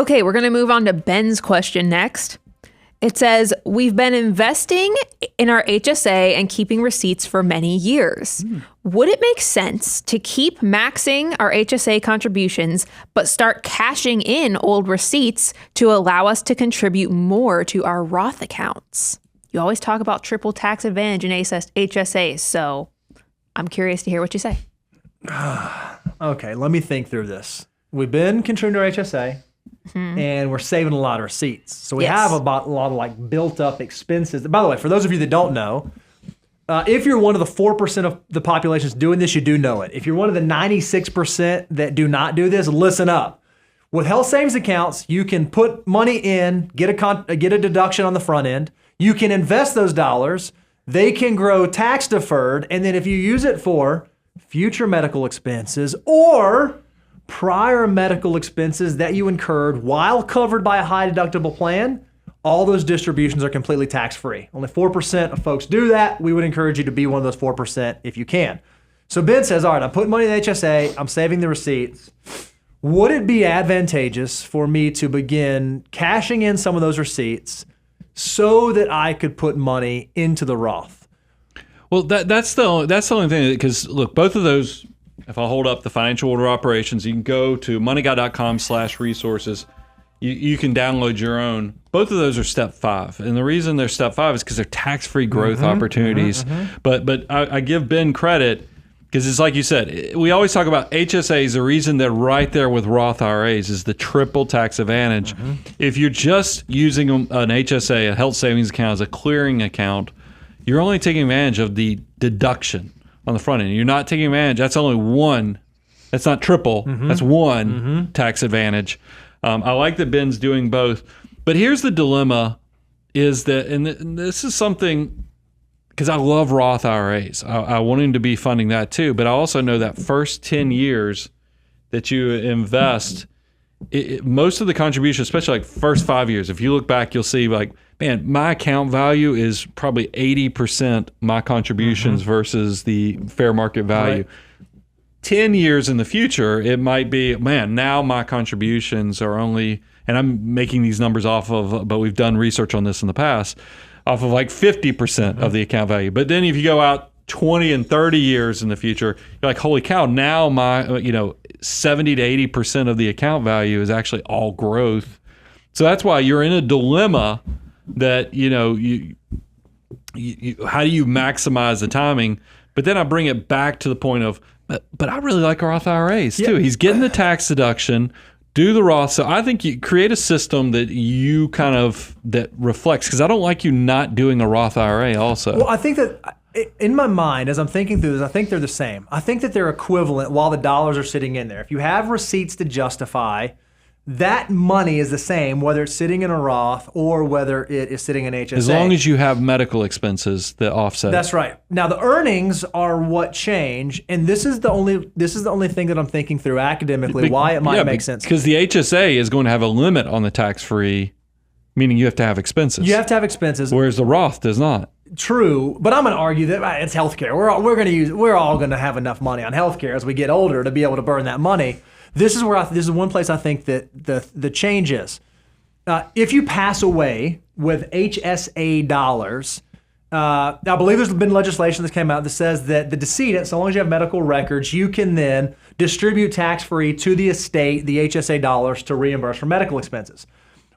Okay, we're going to move on to Ben's question next. It says, we've been investing in our HSA and keeping receipts for many years. Would it make sense to keep maxing our HSA contributions, but start cashing in old receipts to allow us to contribute more to our Roth accounts? You always talk about triple tax advantage in HSAs, so I'm curious to hear what you say. Okay, let me think through this. We've been contributing to our HSA. And we're saving a lot of receipts. So we have a lot of like built up expenses. By the way, for those of you that don't know, if you're one of the 4% of the population that's doing this, you do know it. If you're one of the 96% that do not do this, listen up. With health savings accounts, you can put money in, get a deduction on the front end. You can invest those dollars. They can grow tax deferred. And then if you use it for future medical expenses or prior medical expenses that you incurred while covered by a high deductible plan, all those distributions are completely tax-free. Only 4% of folks do that. We would encourage you to be one of those 4% if you can. So Ben says, all right, I'm putting money in the HSA, I'm saving the receipts. Would it be advantageous for me to begin cashing in some of those receipts so that I could put money into the Roth? Well, that's the only thing, because look, both of those, if I hold up the financial order operations, you can go to moneyguy.com/resources. You can download your own. Both of those are step 5. And the reason they're step 5 is because they're tax-free growth opportunities. But I give Ben credit because it's like you said, we always talk about HSAs. The reason they're right there with Roth IRAs is the triple tax advantage. If you're just using an HSA, a health savings account, as a clearing account, you're only taking advantage of the deduction on the front end. You're not taking advantage. That's only one. That's not triple. That's one tax advantage. I like that Ben's doing both. But here's the dilemma is that, and this is something, because I love Roth IRAs. I want him to be funding that too. But I also know that first 10 years that you invest, most of the contribution, especially like first 5 years, if you look back, you'll see like, man, my account value is probably 80% my contributions versus the fair market value. 10 years in the future, it might be, man, now my contributions are only, and I'm making these numbers off of, but we've done research on this in the past, off of like 50% of the account value. But then if you go out 20 and 30 years in the future, you're like, holy cow, now my, 70 to 80% of the account value is actually all growth. So that's why you're in a dilemma that, you how do you maximize the timing? But then I bring it back to the point of, but I really like Roth IRAs too. He's getting the tax deduction, do the Roth. So I think you create a system that you that reflects, because I don't like you not doing a Roth IRA also. Well, I think that in my mind, as I'm thinking through this, I think they're the same. I think that they're equivalent while the dollars are sitting in there. If you have receipts to justify, that money is the same, whether it's sitting in a Roth or whether it is sitting in HSA. As long as you have medical expenses that offset. That's right. Now the earnings are what change, and this is the only thing that I'm thinking through academically why it might make sense. Because the HSA is going to have a limit on the tax-free, meaning you have to have expenses. You have to have expenses, whereas the Roth does not. True, but I'm going to argue that it's healthcare. We're all going to have enough money on healthcare as we get older to be able to burn that money. This is one place I think that the change is. If you pass away with HSA dollars, I believe there's been legislation that came out that says that the decedent, so long as you have medical records, you can then distribute tax-free to the estate the HSA dollars to reimburse for medical expenses.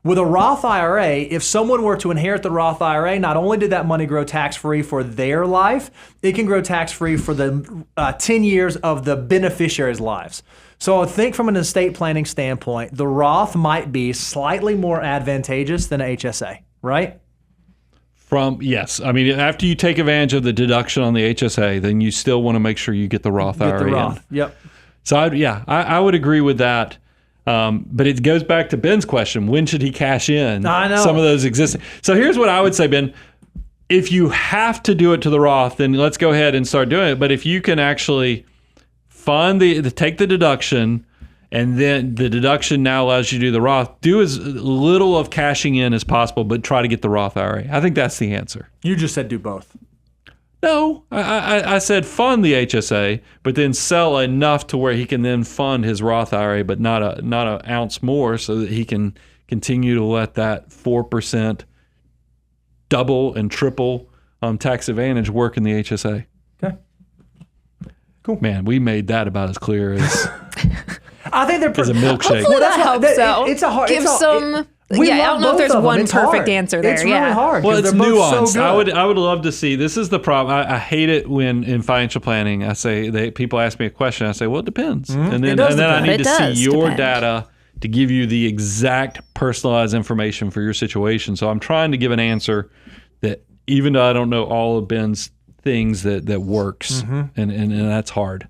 With a Roth IRA, if someone were to inherit the Roth IRA, not only did that money grow tax-free for their life, it can grow tax-free for the 10 years of the beneficiaries' lives. So I think from an estate planning standpoint, the Roth might be slightly more advantageous than a HSA, right? Yes. I mean, after you take advantage of the deduction on the HSA, then you still want to make sure you get the Roth IRA. Get the Roth, yep. So I would agree with that. But it goes back to Ben's question. When should he cash in some of those existing? So here's what I would say, Ben. If you have to do it to the Roth, then let's go ahead and start doing it. But if you can actually take the deduction, and then the deduction now allows you to do the Roth, do as little of cashing in as possible, but try to get the Roth IRA. I think that's the answer. You just said do both. No, I said fund the HSA, but then sell enough to where he can then fund his Roth IRA, but not an ounce more, so that he can continue to let that 4% double and triple tax advantage work in the HSA. Okay. Cool. Man, we made that about as clear as I think they're as a milkshake. Hopefully that helps out. It's a hard. Give some. We I love don't know if both there's of them. one It's perfect hard. answer there. It's really hard. Well, 'cause it's they're both nuanced. so good. I would love to see. This is the problem. I hate it when in financial planning I say people ask me a question. I say, well, it depends, and then I need to see your data to give you the exact personalized information for your situation. So I'm trying to give an answer that, even though I don't know all of Ben's things, that works, and that's hard.